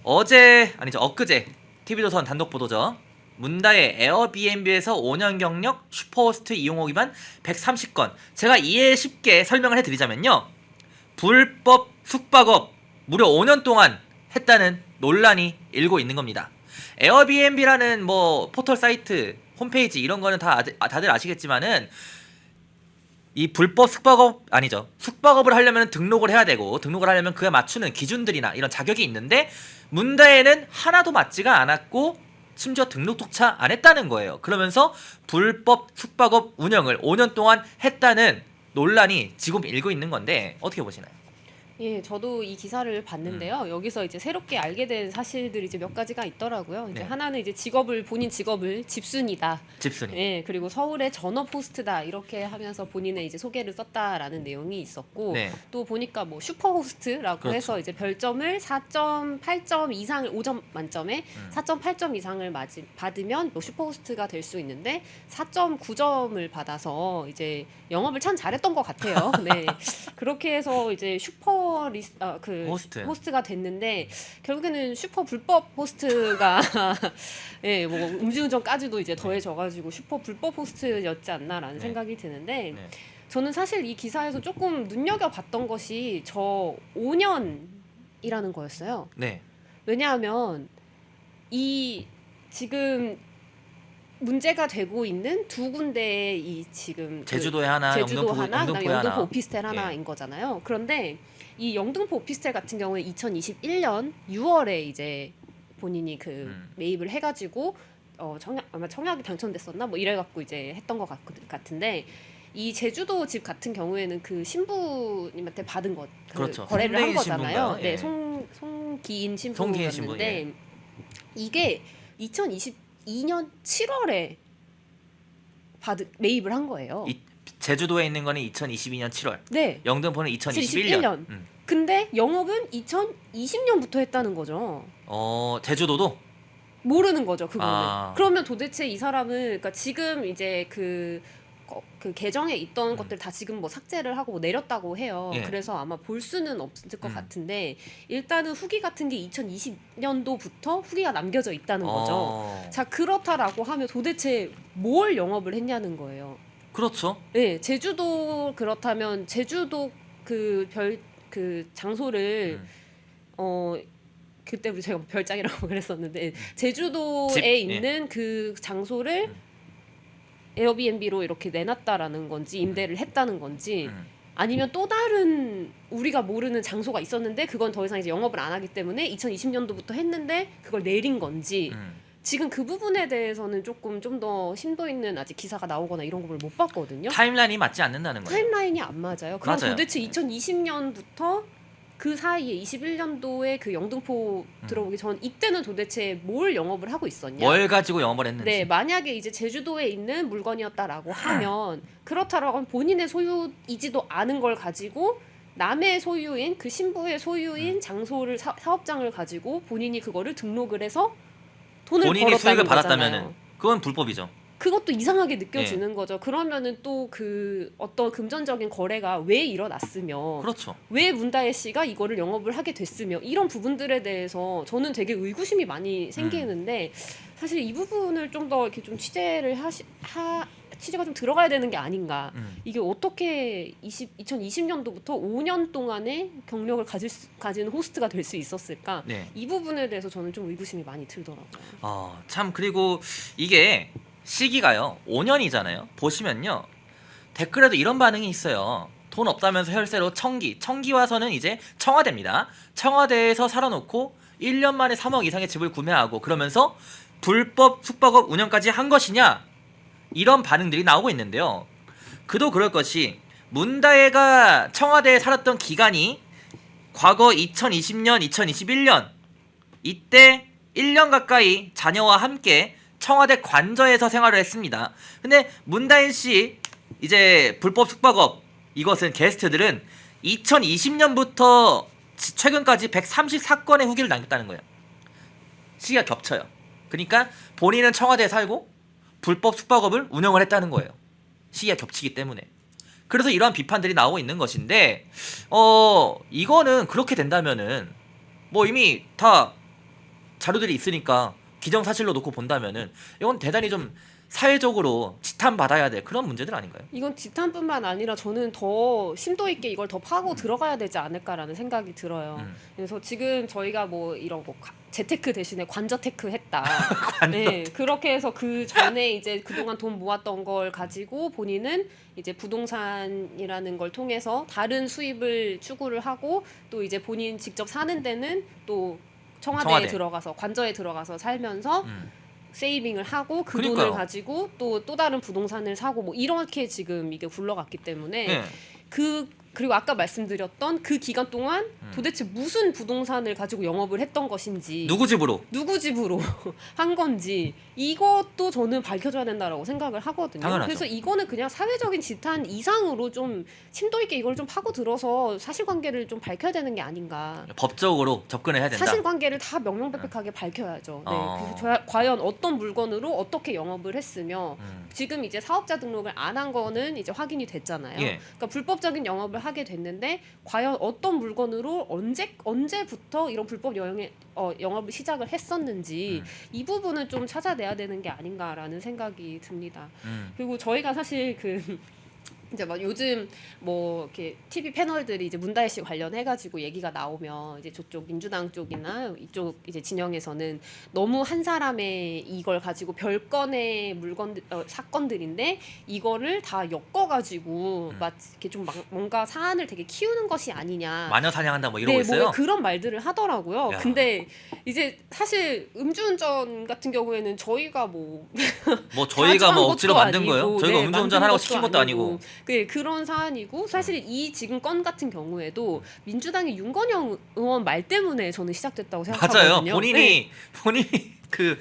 엊그제 TV조선 단독 보도죠. 문다의 에어비앤비에서 5년 경력 슈퍼호스트 이용호 위반 130건. 제가 이해 쉽게 설명을 해드리자면요, 불법 숙박업 무려 5년 동안 했다는 논란이 일고 있는 겁니다. 에어비앤비라는 뭐 포털 사이트, 홈페이지 이런 거는 다들 아시겠지만은 이 불법 숙박업을 하려면 등록을 해야 되고, 등록을 하려면 그에 맞추는 기준들이나 이런 자격이 있는데 문다에는 하나도 맞지가 않았고 심지어 등록조차 안 했다는 거예요. 그러면서 불법 숙박업 운영을 5년 동안 했다는 논란이 지금 일고 있는 건데 어떻게 보시나요? 예, 저도 이 기사를 봤는데요. 여기서 이제 새롭게 알게 된 사실들이 이제 몇 가지가 있더라고요. 이제 네. 하나는 이제 본인 직업을 집순이다. 집순이. 예, 그리고 서울의 전업 호스트다 이렇게 하면서 본인의 이제 소개를 썼다라는 내용이 있었고, 네. 또 보니까 뭐 슈퍼 호스트라고 그렇죠. 해서 이제 별점을 4.8점 이상을 5점 만점에 4.8점 이상을 받으면 뭐 슈퍼 호스트가 될 수 있는데 4.9점을 받아서 이제 영업을 참 잘했던 것 같아요. 네, 그렇게 해서 이제 호스트가 됐는데 결국에는 슈퍼 불법 호스트가 예, 뭐 음주운전까지도 이제 더해져가지고 슈퍼 불법 호스트였지 않나라는 네. 생각이 드는데, 네. 저는 사실 이 기사에서 조금 눈여겨봤던 것이 저 5년이라는 거였어요. 네. 왜냐하면 이 지금 문제가 되고 있는 두 군데의 이 지금 제주도에 하나, 제주도 하나, 그다음에 영등포에 영등포 하나. 오피스텔 하나인 예. 거잖아요. 그런데 이 영등포 오피스텔 같은 경우에 2021년 6월에 이제 본인이 그 매입을 해가지고 아마 청약이 당첨됐었나 뭐 이래갖고 이제 했던 것 같은데, 이 제주도 집 같은 경우에는 그 신부님한테 받은 것, 그렇죠. 거래를 한 송대인 거잖아요. 신부인가요? 네, 예. 송기인 송기인 신부, 신부였는데 예. 이게 2022년 7월에 매입을 한 거예요. 제주도에 있는 거는 2022년 7월. 네. 영등포는 2021년. 근데 영업은 2020년부터 했다는 거죠. 제주도도? 모르는 거죠, 그거는. 아. 그러면 도대체 이 사람은, 그러니까 지금 이제 그 계정에 있던 것들 다 지금 뭐 삭제를 하고 뭐 내렸다고 해요. 예. 그래서 아마 볼 수는 없을 것 같은데, 일단은 후기 같은 게 2020년도부터 후기가 남겨져 있다는 거죠. 자, 그렇다라고 하면 도대체 뭘 영업을 했냐는 거예요. 그렇죠. 네, 제주도 그렇다면 제주도 그 장소를 그때 제가 별장이라고 그랬었는데 제주도에 집, 있는 그 장소를 에어비앤비로 이렇게 내놨다라는 건지 임대를 했다는 건지, 아니면 또 다른 우리가 모르는 장소가 있었는데 그건 더 이상 이제 영업을 안 하기 때문에 2020년도부터 했는데 그걸 내린 건지, 지금 그 부분에 대해서는 조금 좀 더 심도 있는 아직 기사가 나오거나 이런 걸 못 봤거든요. 타임라인이 맞지 않는다는 거예요. 타임라인이 안 맞아요. 그럼 맞아요. 도대체 2020년부터 그 사이에 21년도에 그 영등포 들어오기 전 이때는 도대체 뭘 영업을 하고 있었냐? 뭘 가지고 영업을 했는지. 네, 만약에 이제 제주도에 있는 물건이었다라고 하면, 그렇다라고 하면 본인의 소유이지도 않은 걸 가지고 남의 소유인, 그 신부의 소유인 장소를 사업장을 가지고 본인이 그거를 등록을 해서 돈을 본인이 벌었다는 수익을 거잖아요. 받았다면은 그건 불법이죠. 그것도 이상하게 느껴지는 거죠. 그러면은 또 그 어떤 금전적인 거래가 왜 일어났으며, 그렇죠. 왜 문다혜 씨가 이거를 영업을 하게 됐으며, 이런 부분들에 대해서 저는 되게 의구심이 많이 생기는데, 사실 이 부분을 좀 더 이렇게 좀 취재가 좀 들어가야 되는 게 아닌가. 이게 어떻게 2020년도부터 5년 동안의 경력을 가진 호스트가 될 수 있었을까? 네. 이 부분에 대해서 저는 좀 의구심이 많이 들더라고요. 참, 그리고 이게 시기가요 5년이잖아요. 보시면요, 댓글에도 이런 반응이 있어요. 돈 없다면서 혈세로 청기 와서는 이제 청와대입니다. 청와대에서 살아놓고 1년 만에 3억 이상의 집을 구매하고 그러면서 불법 숙박업 운영까지 한 것이냐, 이런 반응들이 나오고 있는데요. 그도 그럴 것이, 문다혜가 청와대에 살았던 기간이 과거 2020년, 2021년 이때 1년 가까이 자녀와 함께 청와대 관저에서 생활을 했습니다. 근데 문다혜 씨 이제 불법 숙박업 이것은 게스트들은 2020년부터 최근까지 134건의 후기를 남겼다는 거예요. 시기가 겹쳐요. 그러니까 본인은 청와대에 살고 불법 숙박업을 운영을 했다는 거예요. 시기가 겹치기 때문에. 그래서 이러한 비판들이 나오고 있는 것인데, 이거는 그렇게 된다면은 뭐 이미 다 자료들이 있으니까 기정사실로 놓고 본다면은 이건 대단히 좀 사회적으로 지탄받아야 될 그런 문제들 아닌가요? 이건 지탄뿐만 아니라 저는 더 심도 있게 이걸 더 파고 들어가야 되지 않을까라는 생각이 들어요. 그래서 지금 저희가 뭐 이런 거 재테크 대신에 관저테크 했다. 네, 그렇게 해서 그 전에 이제 그동안 돈 모았던 걸 가지고 본인은 이제 부동산이라는 걸 통해서 다른 수입을 추구를 하고 또 이제 본인 직접 사는 데는 또 청와대에 들어가서 관저에 들어가서 살면서 세이빙을 하고 그 그러니까요. 돈을 가지고 또 다른 부동산을 사고 뭐 이렇게 지금 이게 굴러갔기 때문에 그리고 아까 말씀드렸던 그 기간 동안 도대체 무슨 부동산을 가지고 영업을 했던 것인지 누구 집으로 한 건지 이것도 저는 밝혀져야 된다라고 생각을 하거든요. 당연하죠. 그래서 이거는 그냥 사회적인 지탄 이상으로 좀 심도 있게 이걸 좀 파고 들어서 사실관계를 좀 밝혀야 되는 게 아닌가. 법적으로 접근을 해야 된다. 사실관계를 다 명명백백하게 밝혀야죠. 네. 그래서 과연 어떤 물건으로 어떻게 영업을 했으며 지금 이제 사업자 등록을 안 한 거는 이제 확인이 됐잖아요. 예. 그러니까 불법적인 영업을 하게 됐는데 과연 어떤 물건으로 언제부터 이런 불법 영업을 시작을 했었는지 이 부분은 좀 찾아내야 되는 게 아닌가라는 생각이 듭니다. 그리고 저희가 사실 이제 막 요즘 뭐 이렇게 TV 패널들이 이제 문다혜 씨 관련해가지고 얘기가 나오면 이제 저쪽 민주당 쪽이나 이쪽 이제 진영에서는 너무 한 사람의 이걸 가지고 별건의 사건들인데 이거를 다 엮어가지고 막 이렇게 좀 뭔가 사안을 되게 키우는 것이 아니냐. 마녀 사냥한다 뭐 이러고 네, 있어요. 뭐 그런 말들을 하더라고요. 야. 근데 이제 사실 음주운전 같은 경우에는 저희가 뭐 저희가 뭐 억지로 만든 거예요? 저희가 음주운전하라고 시킨 것도 아니고. 그런 사안이고 사실 이 지금 건 같은 경우에도 민주당의 윤건영 의원 말 때문에 저는 시작됐다고 생각하거든요. 맞아요. 본인이 그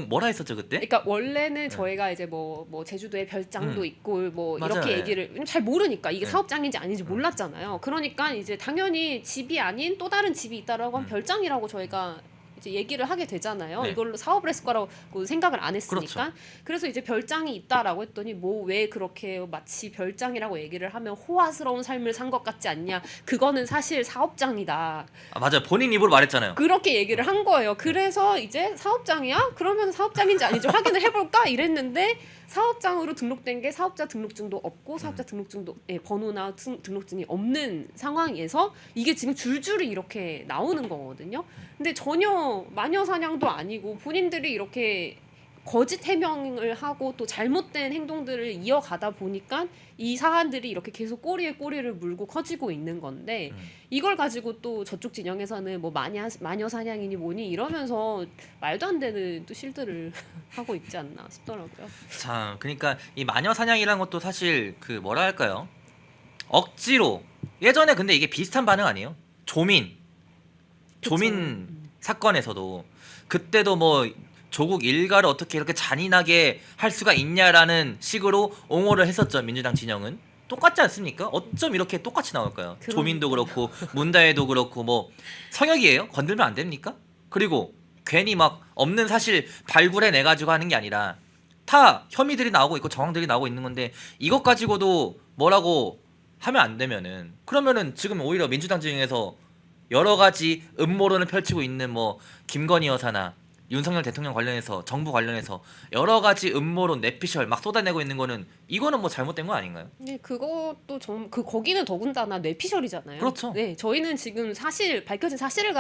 뭐라 했었죠 그때? 그러니까 원래는 저희가 이제 뭐 제주도에 별장도 있고 뭐 맞아요. 이렇게 네. 얘기를 잘 모르니까 이게 사업장인지 아닌지 몰랐잖아요. 그러니까 이제 당연히 집이 아닌 또 다른 집이 있다라고 하면 별장이라고 저희가 이제 얘기를 하게 되잖아요. 네. 이걸로 사업을 했을 거라고 생각을 안 했으니까. 그렇죠. 그래서 이제 별장이 있다라고 했더니 뭐 왜 그렇게 마치 별장이라고 얘기를 하면 호화스러운 삶을 산 것 같지 않냐. 그거는 사실 사업장이다. 맞아요. 본인 입으로 말했잖아요. 그렇게 얘기를 한 거예요. 그래서 이제 사업장이야? 그러면 사업장인지 아닌지 확인을 해볼까? 이랬는데 사업장으로 등록된 게 사업자 등록증도 없고 사업자 등록증도 번호나 등록증이 없는 상황에서 이게 지금 줄줄이 이렇게 나오는 거거든요. 근데 전혀 마녀 사냥도 아니고 본인들이 이렇게 거짓 해명을 하고 또 잘못된 행동들을 이어가다 보니까 이 사안들이 이렇게 계속 꼬리에 꼬리를 물고 커지고 있는 건데 이걸 가지고 또 저쪽 진영에서는 뭐 마녀 사냥이니 뭐니 이러면서 말도 안 되는 또 실드를 하고 있지 않나 싶더라고요. 자, 그러니까 이 마녀 사냥이라는 것도 사실 그 뭐라 할까요? 억지로 예전에 근데 이게 비슷한 반응 아니에요? 조민 사건에서도 그때도 뭐 조국 일가를 어떻게 이렇게 잔인하게 할 수가 있냐라는 식으로 옹호를 했었죠. 민주당 진영은 똑같지 않습니까? 어쩜 이렇게 똑같이 나올까요? 조민도 그렇고 문다혜도 그렇고 뭐 성역이에요? 건들면 안 됩니까? 그리고 괜히 막 없는 사실 발굴해내 가지고 하는 게 아니라 다 혐의들이 나오고 있고 정황들이 나오고 있는 건데 이것 가지고도 뭐라고 하면 안 되면은 그러면은 지금 오히려 민주당 진영에서 여러 가지 음모론을 펼치고 있는 뭐 김건희 여사나 윤석열 대통령 관련해서 정부 관련해서 여러 가지 음모론 내피셜 막 쏟아내고 있는 거는 이거는 뭐 잘못된 거 아닌가요? 네, 그것도 거기는 더군다나 뇌피셜이잖아요. 그렇죠. 네, 저희는 지금 밝혀진 사실을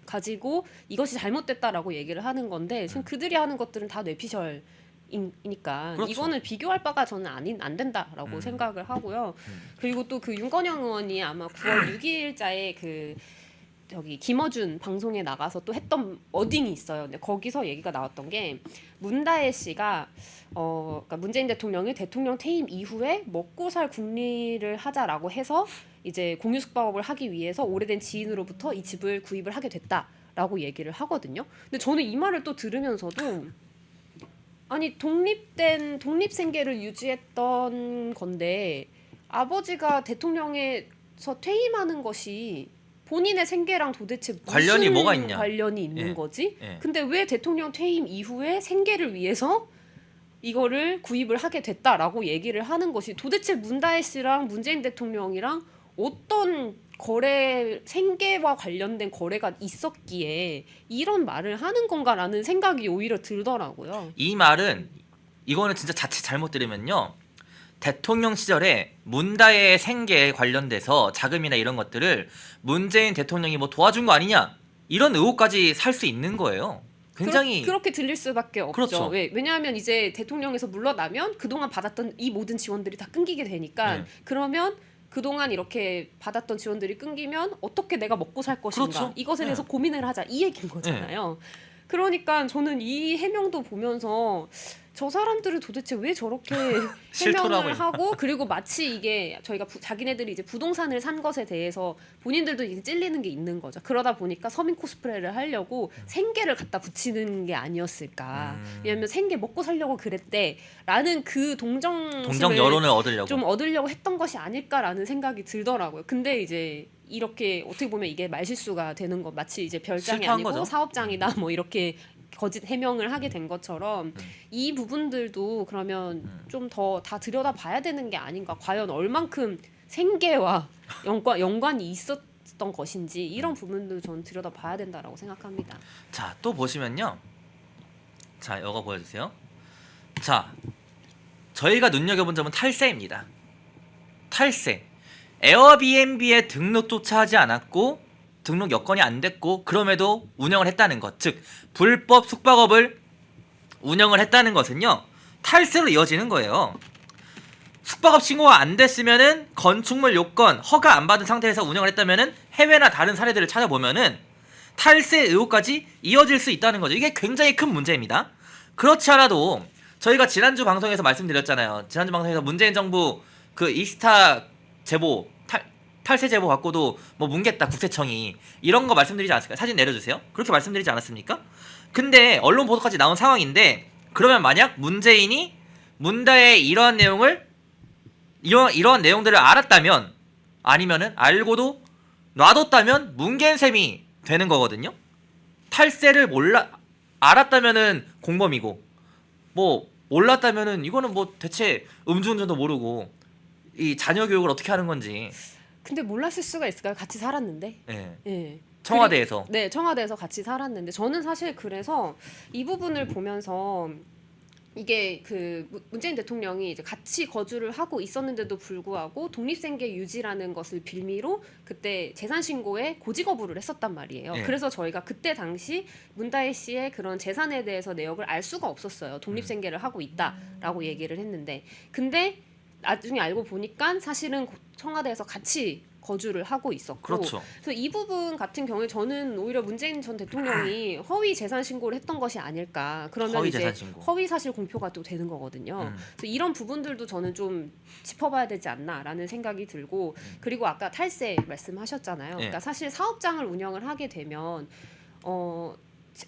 가지고 이것이 잘못됐다라고 얘기를 하는 건데 지금 그들이 하는 것들은 다 뇌피셜. 이니까 그렇죠. 이거는 비교할 바가 저는 안 된다라고 생각을 하고요. 그리고 또 그 윤건영 의원이 아마 9월 6일자에 그 저기 김어준 방송에 나가서 또 했던 워딩이 있어요. 근데 거기서 얘기가 나왔던 게 문다혜 씨가 그러니까 문재인 대통령이 대통령 퇴임 이후에 먹고 살 국리를 하자라고 해서 이제 공유 숙박업을 하기 위해서 오래된 지인으로부터 이 집을 구입을 하게 됐다라고 얘기를 하거든요. 근데 저는 이 말을 또 들으면서도 아니 독립 생계를 유지했던 건데 아버지가 대통령에서 퇴임하는 것이 본인의 생계랑 도대체 무슨 관련이 뭐가 있냐? 관련이 있는 거지? 예. 근데 왜 대통령 퇴임 이후에 생계를 위해서 이거를 구입을 하게 됐다라고 얘기를 하는 것이 도대체 문다혜 씨랑 문재인 대통령이랑 어떤 거래 생계와 관련된 거래가 있었기에 이런 말을 하는 건가라는 생각이 오히려 들더라고요. 이 말은 이거는 진짜 자칫 잘못 들으면요. 대통령 시절에 문다의 생계에 관련돼서 자금이나 이런 것들을 문재인 대통령이 뭐 도와준 거 아니냐 이런 의혹까지 살 수 있는 거예요. 굉장히 그렇게 들릴 수밖에 없죠. 그렇죠. 왜냐하면 이제 대통령에서 물러나면 그동안 받았던 이 모든 지원들이 다 끊기게 되니까 네. 그러면 그동안 이렇게 받았던 지원들이 끊기면 어떻게 내가 먹고 살 것인가 그렇죠. 이것에 대해서 네. 고민을 하자 이 얘기인 거잖아요. 그러니까 저는 이 해명도 보면서 저 사람들은 도대체 왜 저렇게 실토라고 해명을 하고 그리고 마치 이게 저희가 자기네들이 이제 부동산을 산 것에 대해서 본인들도 이제 찔리는 게 있는 거죠. 그러다 보니까 서민 코스프레를 하려고 생계를 갖다 붙이는 게 아니었을까. 왜냐하면 생계 먹고 살려고 그랬대라는 그 동정 동정심을 여론을 얻으려고. 좀 얻으려고 했던 것이 아닐까라는 생각이 들더라고요. 근데 이제 이렇게 어떻게 보면 이게 말실수가 되는 거 마치 이제 별장이 실패한 아니고 거죠. 사업장이다 뭐 이렇게 거짓 해명을 하게 된 것처럼 이 부분들도 그러면 좀 더 다 들여다봐야 되는 게 아닌가. 과연 얼만큼 생계와 연관이 있었던 것인지 이런 부분도 저는 들여다봐야 된다라고 생각합니다. 자, 또 보시면요. 자, 이거 보여주세요. 자, 저희가 눈여겨본 점은 탈세입니다. 탈세. 에어비앤비에 등록조차 하지 않았고 등록 여건이 안 됐고 그럼에도 운영을 했다는 것. 즉 불법 숙박업을 운영을 했다는 것은요. 탈세로 이어지는 거예요. 숙박업 신고가 안 됐으면은 건축물 요건 허가 안 받은 상태에서 운영을 했다면은 해외나 다른 사례들을 찾아보면은 탈세 의혹까지 이어질 수 있다는 거죠. 이게 굉장히 큰 문제입니다. 그렇지 않아도 저희가 지난주 방송에서 말씀드렸잖아요. 지난주 방송에서 문재인 정부 그 이스타 제보 탈세 제보 받고도 뭐 뭉갰다 국세청이 이런 거 말씀드리지 않았을까요? 사진 내려주세요. 그렇게 말씀드리지 않았습니까? 근데 언론 보도까지 나온 상황인데 그러면 만약 문재인이 문다의 이러한 내용을 이러한 내용들을 알았다면 아니면은 알고도 놔뒀다면 뭉갠 셈이 되는 거거든요. 탈세를 알았다면은 공범이고 뭐 몰랐다면은 이거는 뭐 대체 음주운전도 모르고 이 자녀 교육을 어떻게 하는 건지. 근데 몰랐을 수가 있을까요? 같이 살았는데. 예. 예. 청와대에서. 네, 청와대에서 같이 살았는데 저는 사실 그래서 이 부분을 보면서 이게 그 문재인 대통령이 이제 같이 거주를 하고 있었는데도 불구하고 독립생계 유지라는 것을 빌미로 그때 재산 신고에 고지 거부를 했었단 말이에요. 예. 그래서 저희가 그때 당시 문다혜 씨의 그런 재산에 대해서 내역을 알 수가 없었어요. 독립생계를 하고 있다라고 얘기를 했는데 근데 나중에 알고 보니까 사실은 청와대에서 같이 거주를 하고 있었고 그렇죠. 그래서 이 부분 같은 경우에 저는 오히려 문재인 전 대통령이 허위 재산 신고를 했던 것이 아닐까. 그러면 허위 이제 재산 신고. 허위 사실 공표가 또 되는 거거든요. 그래서 이런 부분들도 저는 좀 짚어봐야 되지 않나라는 생각이 들고 그리고 아까 탈세 말씀하셨잖아요. 그러니까 사실 사업장을 운영을 하게 되면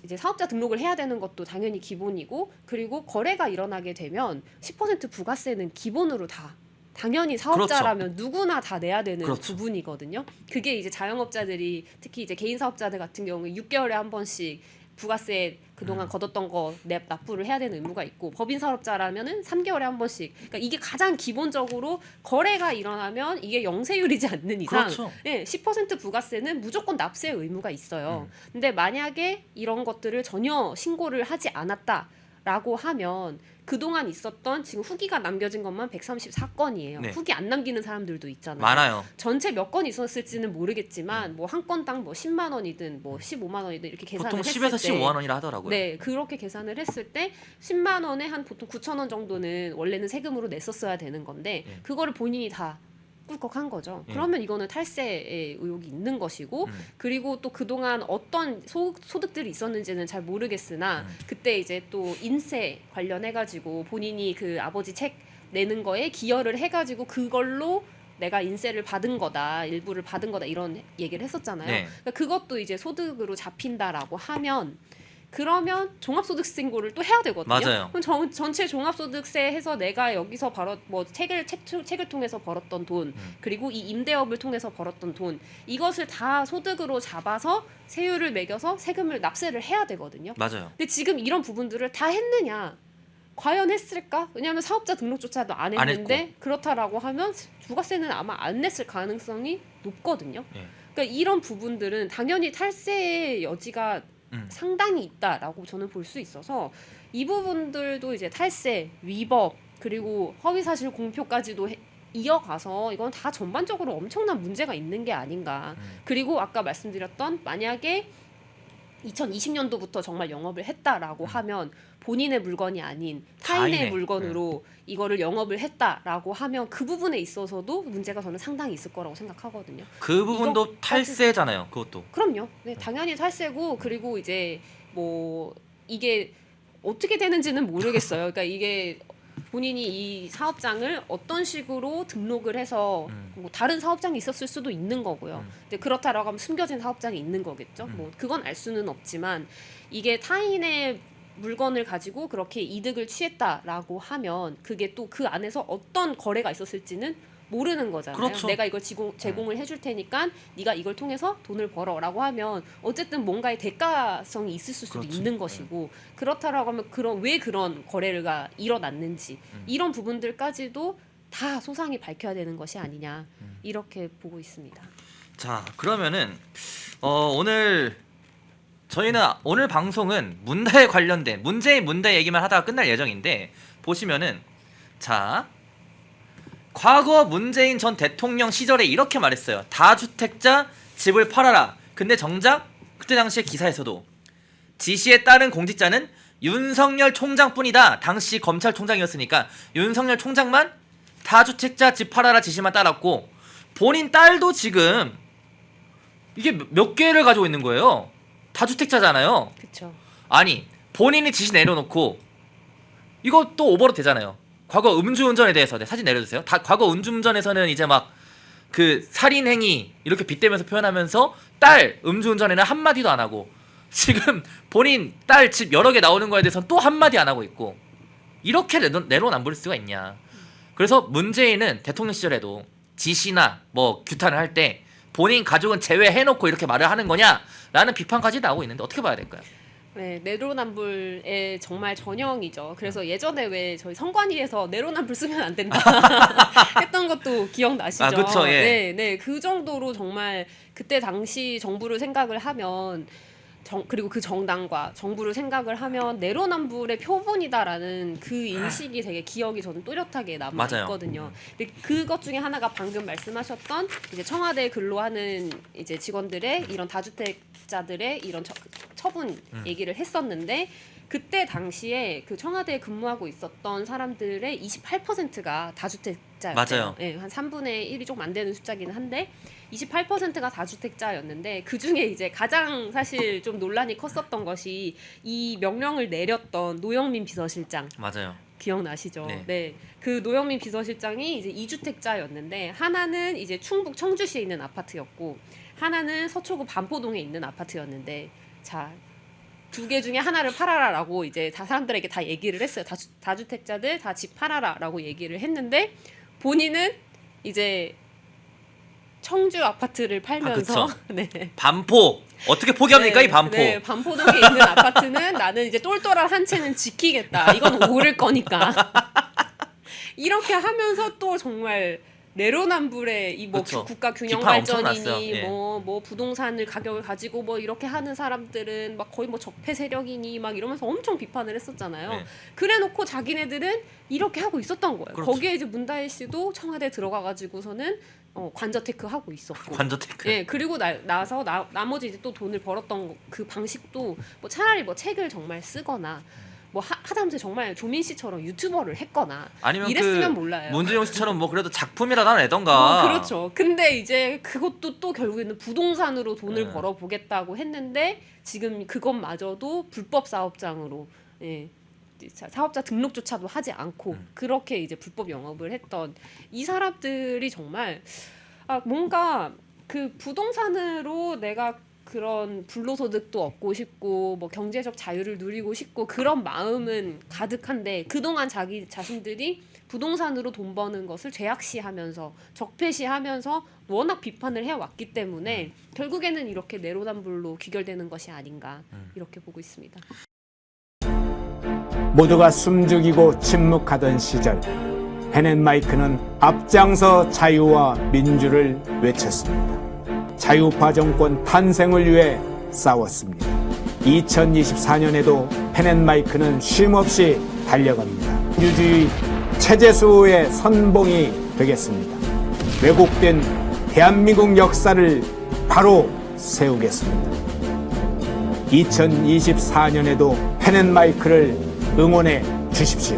이제 사업자 등록을 해야 되는 것도 당연히 기본이고 그리고 거래가 일어나게 되면 10% 부가세는 기본으로 다 당연히 사업자라면 누구나 다 내야 되는 부분이거든요. 그게 이제 자영업자들이 특히 이제 개인 사업자들 같은 경우에 6개월에 한 번씩 부가세 그동안 걷었던 거 납부를 해야 되는 의무가 있고 법인 사업자라면은 3개월에 한 번씩. 그러니까 이게 가장 기본적으로 거래가 일어나면 이게 영세율이지 않는 이상 10% 부가세는 무조건 납세 의무가 있어요. 근데 만약에 이런 것들을 전혀 신고를 하지 않았다라고 하면 그동안 있었던 지금 후기가 남겨진 것만 134건이에요. 네. 후기 안 남기는 사람들도 있잖아요. 많아요. 전체 몇 건 있었을지는 모르겠지만 뭐 한 건당 뭐 10만 원이든 뭐 15만 원이든 이렇게 계산을 보통 했을 10에서 때 15만 원이라 하더라고요. 네, 그렇게 계산을 했을 때 10만 원에 한 보통 9천 원 정도는 원래는 세금으로 냈었어야 되는 건데 그거를 본인이 다 꿀꺽한 거죠. 그러면 이거는 탈세의 의혹이 있는 것이고 그리고 또 그동안 어떤 소득들이 있었는지는 잘 모르겠으나 그때 이제 또 인세 관련해가지고 본인이 그 아버지 책 내는 거에 기여를 해가지고 그걸로 내가 인세를 받은 거다, 일부를 받은 거다 이런 얘기를 했었잖아요. 그러니까 그것도 이제 소득으로 잡힌다라고 하면 그러면 종합소득세 신고를 또 해야 되거든요. 맞아요. 그럼 전체 종합소득세 해서 내가 여기서 뭐 책을 통해서 벌었던 돈 그리고 이 임대업을 통해서 벌었던 돈 이것을 다 소득으로 잡아서 세율을 매겨서 세금을 납세를 해야 되거든요. 맞아요. 근데 지금 이런 부분들을 다 했느냐? 과연 했을까? 왜냐하면 사업자 등록조차도 안 안 했는데 그렇다라고 하면 부가세는 아마 안 냈을 가능성이 높거든요. 예. 그러니까 이런 부분들은 당연히 탈세의 여지가 상당히 있다라고 저는 볼 수 있어서 이 부분들도 이제 탈세, 위법 그리고 허위사실 공표까지도 이어가서 이건 다 전반적으로 엄청난 문제가 있는 게 아닌가. 그리고 아까 말씀드렸던 만약에 2020년도부터 정말 영업을 했다라고 하면 본인의 물건이 아닌 타인의 타인의, 물건으로 이거를 영업을 했다라고 하면 그 부분에 있어서도 문제가 저는 상당히 있을 거라고 생각하거든요. 그 부분도 이것까지- 탈세잖아요. 그것도. 그럼요. 네, 당연히 탈세고 그리고 이제 뭐 이게 어떻게 되는지는 모르겠어요. 그러니까 이게 본인이 이 사업장을 어떤 식으로 등록을 해서 뭐 다른 사업장이 있었을 수도 있는 거고요. 근데 그렇다라고 하면 숨겨진 사업장이 있는 거겠죠. 뭐 그건 알 수는 없지만 이게 타인의 물건을 가지고 그렇게 이득을 취했다라고 하면 그게 또 그 안에서 어떤 거래가 있었을지는 모르는 거잖아요. 그렇죠. 내가 이걸 제공을 해줄 테니까 네가 이걸 통해서 돈을 벌어라고 하면 어쨌든 뭔가의 대가성이 있을 수도 그렇죠. 있는 것이고 그렇다라고 하면 왜 그런 거래가 일어났는지 이런 부분들까지도 다 소상히 밝혀야 되는 것이 아니냐 이렇게 보고 있습니다. 자, 그러면은 오늘 저희는 오늘 방송은 문다에 관련된 문재인 문다 얘기만 하다가 끝날 예정인데 보시면은 자 과거 문재인 전 대통령 시절에 이렇게 말했어요. 다주택자 집을 팔아라. 근데 정작 그때 당시에 기사에서도 지시에 따른 공직자는 윤석열 총장뿐이다. 당시 검찰총장이었으니까 윤석열 총장만 다주택자 집 팔아라 지시만 따랐고 본인 딸도 지금 이게 몇 개를 가지고 있는 거예요. 다주택자잖아요. 그렇죠. 아니 본인이 지시 내려놓고 이거 또 오버로 되잖아요. 과거 음주운전에 대해서 사진 내려주세요. 과거 음주운전에서는 이제 막 그 살인행위 이렇게 빗대면서 표현하면서 딸 음주운전에는 한마디도 안 하고 지금 본인 딸 집 여러 개 나오는 거에 대해서는 또 한마디 안 하고 있고 이렇게 내로남불일 수가 있냐. 그래서 문재인은 대통령 시절에도 지시나 뭐 규탄을 할 때 본인 가족은 제외해놓고 이렇게 말을 하는 거냐라는 비판까지 나오고 있는데 어떻게 봐야 될까요? 네, 내로남불의 정말 전형이죠. 그래서 예전에 왜 저희 선관위에서 내로남불 쓰면 안 된다 했던 것도 기억나시죠? 아, 그쵸, 예. 네, 네, 그 정도로 정말 그때 당시 정부를 생각을 하면 그리고 그 정당과 정부를 생각을 하면 내로남불의 표본이다라는 그 인식이 되게 기억이 저는 또렷하게 남아 맞아요. 있거든요. 근데 그것 중에 하나가 방금 말씀하셨던 이제 청와대에 근로하는 이제 직원들의 이런 다주택자들의 이런 처분 얘기를 했었는데 그때 당시에 그 청와대에 근무하고 있었던 사람들의 28%가 다주택자였어요. 맞아요. 네, 한 3분의 1이 조금 안 되는 숫자기는 한데 28%가 다주택자였는데 그 중에 이제 가장 사실 좀 논란이 컸었던 것이 이 명령을 내렸던 노영민 비서실장 맞아요. 기억나시죠? 네. 네. 그 노영민 비서실장이 이제 2주택자였는데 하나는 이제 충북 청주시에 있는 아파트였고 하나는 서초구 반포동에 있는 아파트였는데 자, 두 개 중에 하나를 팔아라라고 이제 다 사람들에게 다 얘기를 했어요. 다주택자들 다 집 팔아라라고 얘기를 했는데 본인은 이제 청주 아파트를 팔면서 그쵸. 네. 반포 어떻게 포기합니까? 네, 이 반포. 네, 반포동에 있는 아파트는 나는 이제 똘똘한 한 채는 지키겠다. 이건 오를 거니까. 이렇게 하면서 또 정말 내로남불의 이 뭐 그쵸. 국가 균형 비판 엄청 났어요. 발전이니 예. 뭐 부동산을 가격을 가지고 뭐 이렇게 하는 사람들은 막 거의 뭐 적폐 세력이니 막 이러면서 엄청 비판을 했었잖아요. 네. 그래놓고 자기네들은 이렇게 하고 있었던 거예요. 그렇죠. 거기에 이제 문다혜 씨도 청와대 들어가 가지고서는 관저테크 하고 있었고. 관저테크. 예, 그리고 나서 나머지 이제 또 돈을 벌었던 그 방식도 뭐 차라리 뭐 책을 정말 쓰거나 뭐 하다못해 정말 조민 씨처럼 유튜버를 했거나 아니면 이랬으면 몰라요. 문준용 씨처럼 뭐 그래도 작품이라도 하나 내던가. 그렇죠. 근데 이제 그것도 또 결국에는 부동산으로 돈을 네. 벌어보겠다고 했는데 지금 그것마저도 불법 사업장으로 예, 사업자 등록조차도 하지 않고 그렇게 이제 불법 영업을 했던 이 사람들이 정말 뭔가 그 부동산으로 내가 그런 불로소득도 얻고 싶고 뭐 경제적 자유를 누리고 싶고 그런 마음은 가득한데 그동안 자기 자신들이 부동산으로 돈 버는 것을 죄악시하면서 적폐시하면서 워낙 비판을 해왔기 때문에 결국에는 이렇게 내로남불로 귀결되는 것이 아닌가 이렇게 보고 있습니다. 모두가 숨죽이고 침묵하던 시절, 펜앤마이크는 앞장서 자유와 민주를 외쳤습니다. 자유파 정권 탄생을 위해 싸웠습니다. 2024년에도 펜앤마이크는 쉼없이 달려갑니다. 민주주의 체제수호의 선봉이 되겠습니다. 왜곡된 대한민국 역사를 바로 세우겠습니다. 2024년에도 펜앤마이크를 응원해 주십시오.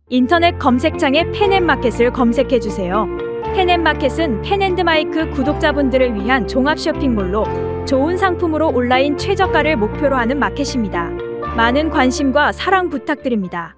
인터넷 검색창에 펜앤마켓을 검색해 주세요. 펜앤마켓은 펜앤드마이크 구독자분들을 위한 종합 쇼핑몰로 좋은 상품으로 온라인 최저가를 목표로 하는 마켓입니다. 많은 관심과 사랑 부탁드립니다.